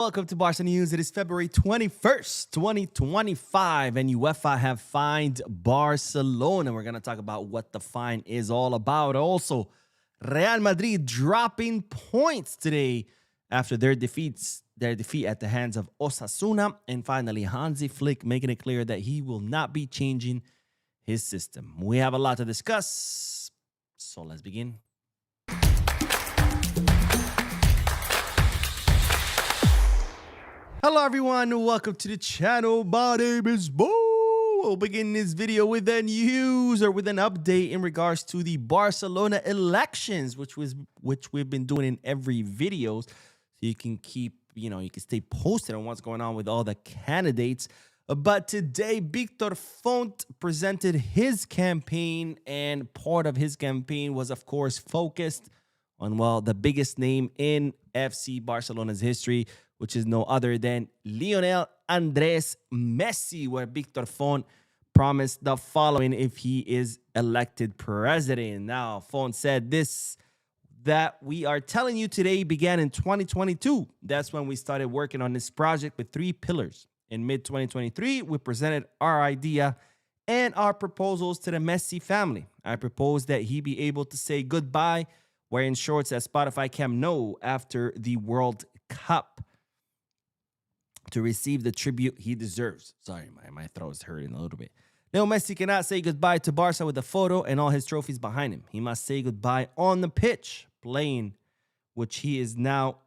Welcome to Barca News. It is February 21st, 2025, and UEFA have fined Barcelona. We're going to talk about what the fine is all about. Also, Real Madrid dropping points today after their defeat at the hands of Osasuna. And finally, Hansi Flick making it clear that he will not be changing his system. We have a lot to discuss, so let's begin. Hello everyone, welcome to the channel. My name is Bo. We'll begin this video with the news or with an update in regards to the Barcelona elections, which we've been doing in every video, so you can keep, you can stay posted on what's going on with all the candidates. But today, Victor Font presented his campaign, and part of his campaign was, of course, focused on, well, the biggest name in FC Barcelona's history, which is no other than Lionel Andres Messi, where Victor Font promised the following if he is elected president. Now, Font said this, that we are telling you today began in 2022. That's when we started working on this project with 3 pillars. In mid-2023, we presented our idea and our proposals to the Messi family. I proposed that he be able to say goodbye wearing shorts at Spotify Camp Nou after the World Cup, to receive the tribute he deserves. Sorry, my throat is hurting a little bit. Leo Messi cannot say goodbye to Barca with a photo and all his trophies behind him. He must say goodbye on the pitch, playing, which is now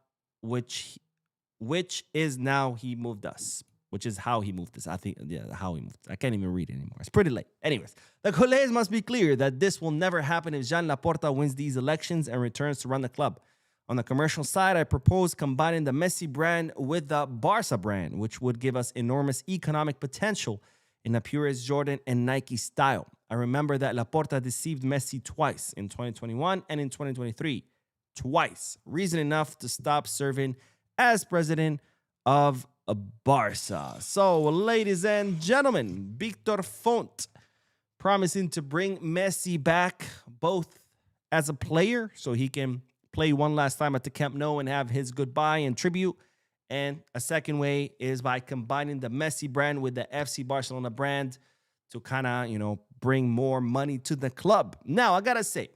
he moved us. Which is how he moved us. I think, yeah, how he moved us. I can't even read it anymore. It's pretty late. Anyways, the Culés must be clear that this will never happen if Joan Laporta wins these elections and returns to run the club. On the commercial side, I propose combining the Messi brand with the Barca brand, which would give us enormous economic potential in a purest Jordan and Nike style. I remember that Laporta deceived Messi twice, in 2021 and in 2023. Twice. Reason enough to stop serving as president of Barca. So, ladies and gentlemen, Victor Font promising to bring Messi back, both as a player, so he can play one last time at the Camp Nou and have his goodbye and tribute. And a second way is by combining the Messi brand with the FC Barcelona brand to kind of, bring more money to the club. Now, I got to say,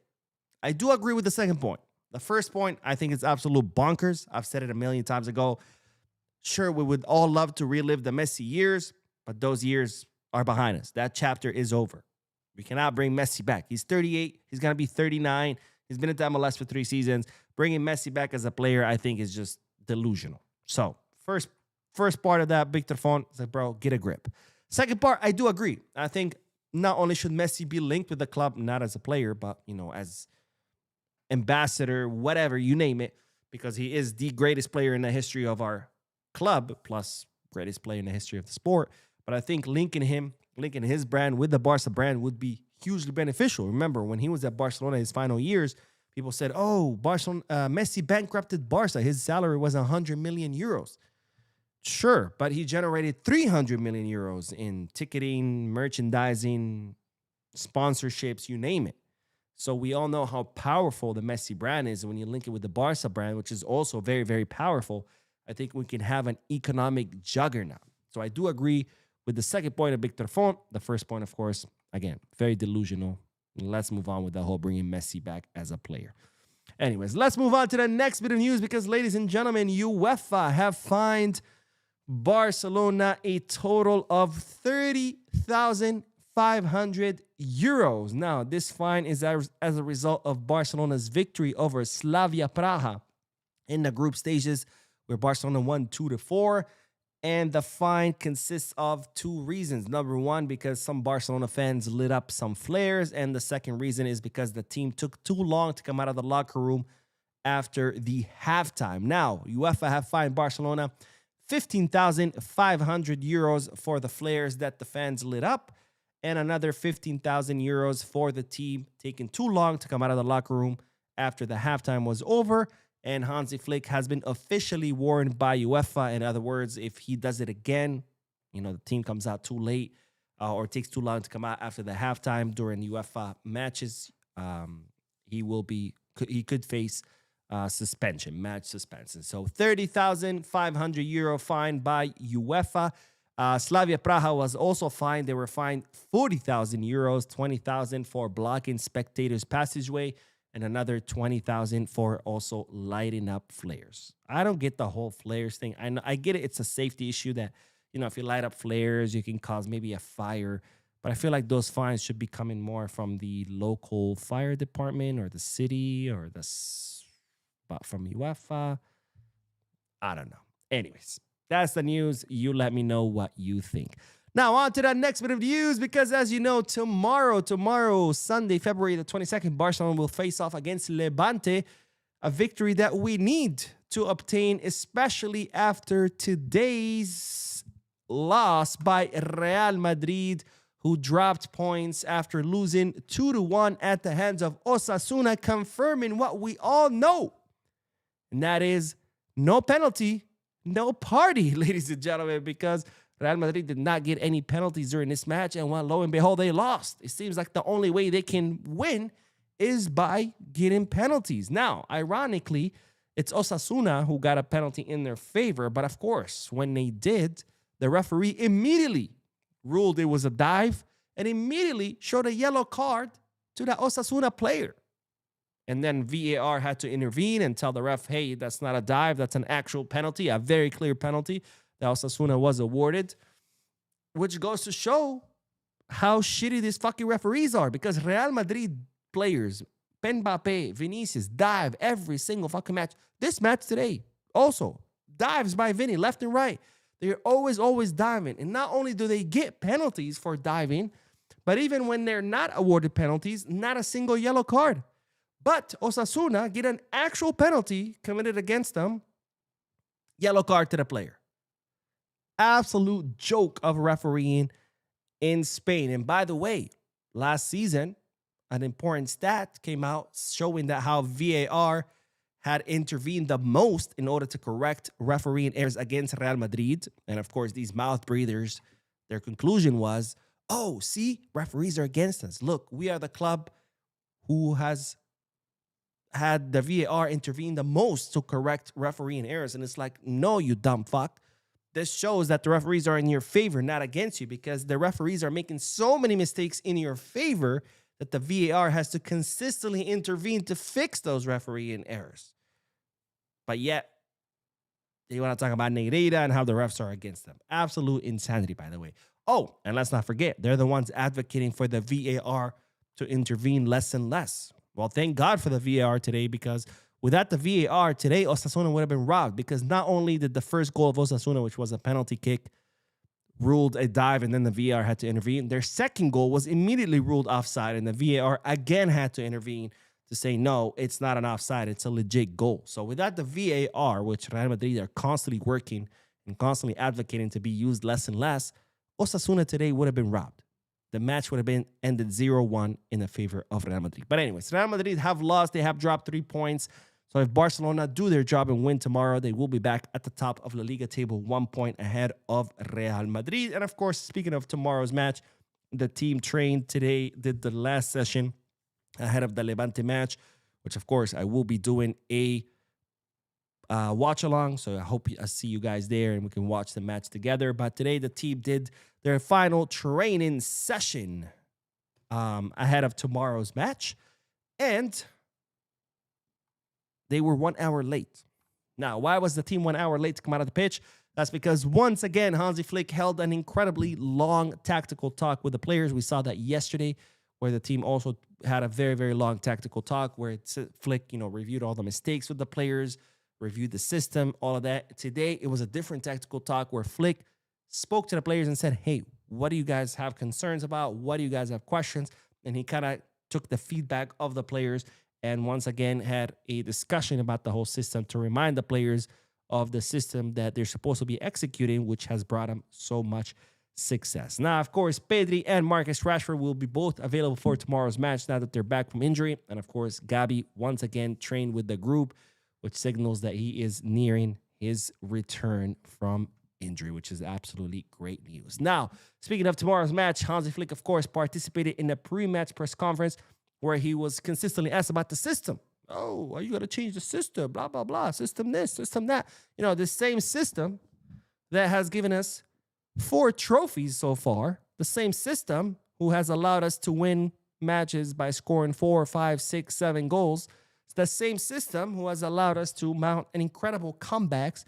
I do agree with the second point. The first point, I think it's absolute bonkers. I've said it a million times ago. Sure, we would all love to relive the Messi years, but those years are behind us. That chapter is over. We cannot bring Messi back. He's 38. He's going to be 39. He's been at the MLS for 3 seasons. Bringing Messi back as a player, I think, is just delusional. So, first part of that, Victor Font said, bro, get a grip. Second part, I do agree. I think not only should Messi be linked with the club, not as a player, but, as ambassador, whatever, you name it, because he is the greatest player in the history of our club, plus greatest player in the history of the sport. But I think linking his brand with the Barca brand would be hugely beneficial. Remember, when he was at Barcelona his final years, people said, oh, Messi bankrupted Barca. His salary was 100 million euros. Sure, but he generated 300 million euros in ticketing, merchandising, sponsorships, you name it. So we all know how powerful the Messi brand is. When you link it with the Barca brand, which is also very, very powerful, I think we can have an economic juggernaut. So I do agree with the second point of Victor Font. The first point, of course, again, very delusional. Let's move on with the whole bringing Messi back as a player. Anyways, let's move on to the next bit of news because, ladies and gentlemen, UEFA have fined Barcelona a total of 30,500 euros. Now, this fine is as a result of Barcelona's victory over Slavia Praha in the group stages, where Barcelona won 2-4. And the fine consists of 2 reasons. Number one, because some Barcelona fans lit up some flares. And the second reason is because the team took too long to come out of the locker room after the halftime. Now, UEFA have fined Barcelona 15,500 euros for the flares that the fans lit up, and another 15,000 euros for the team taking too long to come out of the locker room after the halftime was over. And Hansi Flick has been officially warned by UEFA. In other words, if he does it again, the team comes out too late or takes too long to come out after the halftime during UEFA matches, he could face suspension, match suspension. So 30,500 euro fine by UEFA. Slavia Praha was also fined. They were fined 40,000 euros, 20,000 for blocking spectators' passageway, and another 20,000 for also lighting up flares. I don't get the whole flares thing. I get it. It's a safety issue that, if you light up flares, you can cause maybe a fire. But I feel like those fines should be coming more from the local fire department or the city or from UEFA. I don't know. Anyways, that's the news. You let me know what you think. Now, on to that next bit of news, because as you know, tomorrow, Sunday, February the 22nd, Barcelona will face off against Levante, a victory that we need to obtain, especially after today's loss by Real Madrid, who dropped points after losing 2-1 at the hands of Osasuna, confirming what we all know. And that is no penalty, no party, ladies and gentlemen, because Real Madrid did not get any penalties during this match, and lo and behold, they lost. It seems like the only way they can win is by getting penalties. Now, ironically, it's Osasuna who got a penalty in their favor, but of course, when they did, the referee immediately ruled it was a dive and immediately showed a yellow card to the Osasuna player. And then VAR had to intervene and tell the ref, hey, that's not a dive, that's an actual penalty, a very clear penalty that Osasuna was awarded, which goes to show how shitty these fucking referees are, because Real Madrid players, Mbappe, Vinicius, dive every single fucking match. This match today also, dives by Vinny left and right. They're always diving. And not only do they get penalties for diving, but even when they're not awarded penalties, not a single yellow card. But Osasuna get an actual penalty committed against them, yellow card to the player. Absolute joke of refereeing in Spain. And by the way, last season, an important stat came out showing that how VAR had intervened the most in order to correct refereeing errors against Real Madrid. And of course, these mouth breathers, their conclusion was, oh, see, referees are against us. Look, we are the club who has had the VAR intervene the most to correct refereeing errors. And it's like, no, you dumb fuck. This shows that the referees are in your favor, not against you, because the referees are making so many mistakes in your favor that the VAR has to consistently intervene to fix those refereeing errors. But yet, they want to talk about Negreira and how the refs are against them. Absolute insanity, by the way. Oh, and let's not forget, they're the ones advocating for the VAR to intervene less and less. Well, thank God for the VAR today, because without the VAR today, Osasuna would have been robbed, because not only did the first goal of Osasuna, which was a penalty kick, ruled a dive, and then the VAR had to intervene, their second goal was immediately ruled offside, and the VAR again had to intervene to say, no, it's not an offside, it's a legit goal. So without the VAR, which Real Madrid are constantly working and constantly advocating to be used less and less, Osasuna today would have been robbed. The match would have been ended 0-1 in the favor of Real Madrid. But anyways, Real Madrid have lost. They have dropped 3 points. So if Barcelona do their job and win tomorrow, they will be back at the top of La Liga table, 1 point ahead of Real Madrid. And of course, speaking of tomorrow's match, the team trained today, did the last session ahead of the Levante match, which of course I will be doing a watch along. So I hope I see you guys there and we can watch the match together. But today the team did their final training session ahead of tomorrow's match. And they were 1 hour late. Now, why was the team 1 hour late to come out of the pitch? That's because once again, Hansi Flick held an incredibly long tactical talk with the players. We saw that yesterday, where the team also had a very, very long tactical talk where Flick, reviewed all the mistakes with the players, reviewed the system, all of that. Today, it was a different tactical talk where Flick spoke to the players and said, hey, what do you guys have concerns about? What do you guys have questions? And he kind of took the feedback of the players and once again had a discussion about the whole system to remind the players of the system that they're supposed to be executing, which has brought them so much success. Now, of course, Pedri and Marcus Rashford will be both available for tomorrow's match now that they're back from injury. And of course, Gabi once again trained with the group, which signals that he is nearing his return from injury, which is absolutely great news. Now, speaking of tomorrow's match, Hansi Flick, of course, participated in the pre-match press conference where he was consistently asked about the system. Oh, are you going to change the system? Blah, blah, blah. System this, system that. You know, the same system that has given us 4 trophies so far, the same system who has allowed us to win matches by scoring 4, 5, 6, 7 goals. It's the same system who has allowed us to mount an incredible comebacks.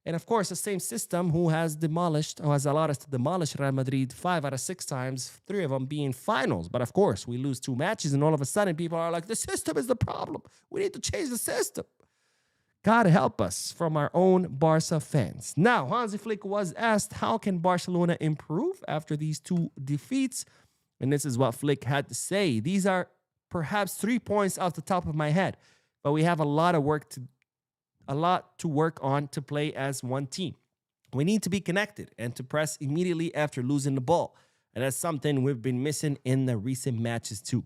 And of course, the same system who has allowed us to demolish Real Madrid 5 out of 6 times, 3 of them being finals. But of course, we lose 2 matches, and all of a sudden, people are like, the system is the problem. We need to change the system. God help us from our own Barca fans. Now, Hansi Flick was asked, how can Barcelona improve after these 2 defeats? And this is what Flick had to say. These are perhaps 3 points off the top of my head, but we have a lot to work on to play as one team. We need to be connected and to press immediately after losing the ball. And that's something we've been missing in the recent matches too.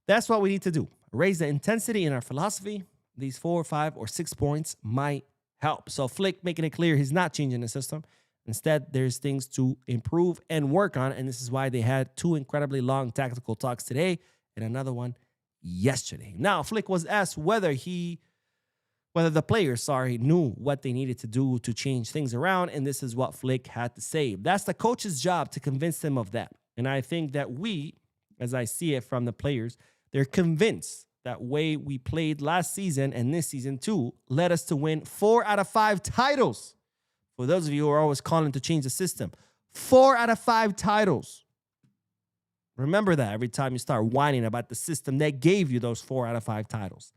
That's what we need to do. Raise the intensity in our philosophy. These 4, 5, or 6 points might help. So Flick making it clear he's not changing the system. Instead, there's things to improve and work on. And this is why they had 2 incredibly long tactical talks today and another one yesterday. Now, Flick was asked whether the players, knew what they needed to do to change things around, and this is what Flick had to say. That's the coach's job to convince them of that. And I think that we, as I see it from the players, they're convinced that way we played last season and this season too led us to win 4 out of 5 titles. For those of you who are always calling to change the system, 4 out of 5 titles. Remember that every time you start whining about the system that gave you those 4 out of 5 titles.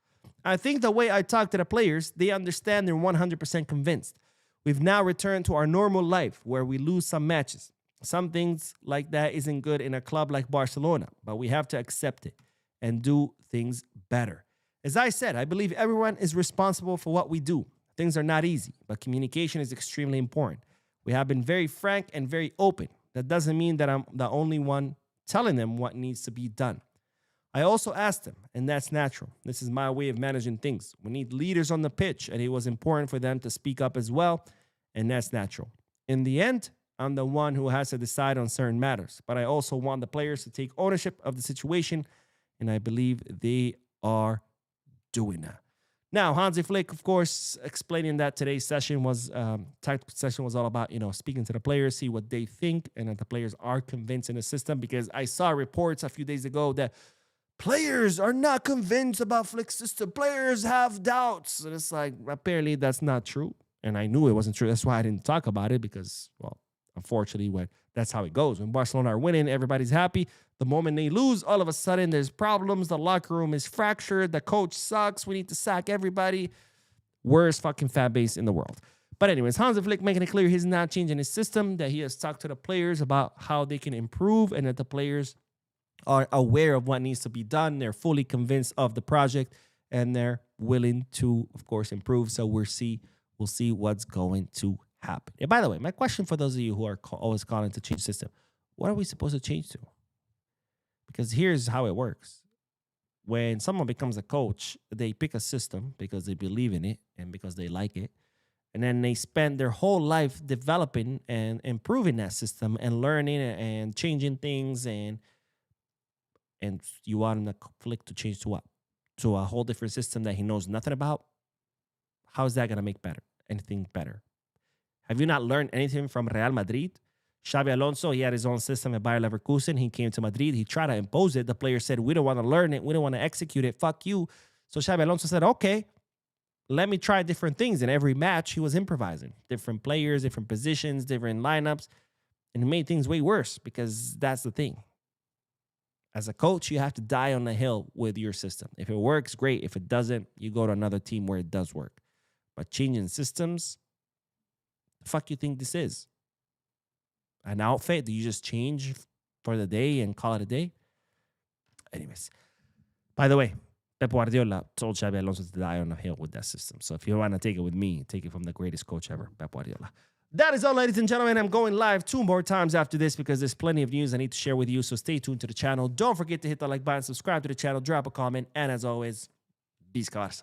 I think the way I talk to the players, they understand, they're 100% convinced. We've now returned to our normal life where we lose some matches. Some things like that isn't good in a club like Barcelona, but we have to accept it and do things better. As I said, I believe everyone is responsible for what we do. Things are not easy, but communication is extremely important. We have been very frank and very open. That doesn't mean that I'm the only one telling them what needs to be done. I also asked him, and that's natural. This is my way of managing things. We need leaders on the pitch, and it was important for them to speak up as well, and that's natural. In the end, I'm the one who has to decide on certain matters, but I also want the players to take ownership of the situation, and I believe they are doing that. Now, Hansi Flick, of course, explaining that today's session was, tactical session was all about, speaking to the players, see what they think, and that the players are convinced in the system, because I saw reports a few days ago that players are not convinced about Flick's system. Players have doubts. And it's like, apparently that's not true. And I knew it wasn't true. That's why I didn't talk about it because, well, unfortunately, that's how it goes. When Barcelona are winning, everybody's happy. The moment they lose, all of a sudden there's problems. The locker room is fractured. The coach sucks. We need to sack everybody. Worst fucking fan base in the world. But anyways, Hansi Flick making it clear he's not changing his system, that he has talked to the players about how they can improve, and that the players are aware of what needs to be done. They're fully convinced of the project, and they're willing to, of course, improve. So we'll see what's going to happen. And by the way, my question for those of you who are always calling to change the system, what are we supposed to change to? Because here's how it works. When someone becomes a coach, they pick a system because they believe in it and because they like it. And then they spend their whole life developing and improving that system and learning and changing things, and you want the Flick to change to what? To a whole different system that he knows nothing about? How is that going to make anything better? Have you not learned anything from Real Madrid? Xabi Alonso, he had his own system at Bayer Leverkusen. He came to Madrid. He tried to impose it. The players said, we don't want to learn it. We don't want to execute it. Fuck you. So Xabi Alonso said, okay, let me try different things. In every match, he was improvising. Different players, different positions, different lineups. And it made things way worse because that's the thing. As a coach, you have to die on the hill with your system. If it works, great. If it doesn't, you go to another team where it does work. But changing systems, the fuck you think this is? An outfit? Do you just change for the day and call it a day? Anyways, by the way, Pep Guardiola told Xabi Alonso to die on the hill with that system. So if you want to take it with me, take it from the greatest coach ever, Pep Guardiola. That is all, ladies and gentlemen. I'm going live 2 more times after this because there's plenty of news I need to share with you. So stay tuned to the channel. Don't forget to hit the like button, subscribe to the channel, drop a comment, and as always, peace, cars.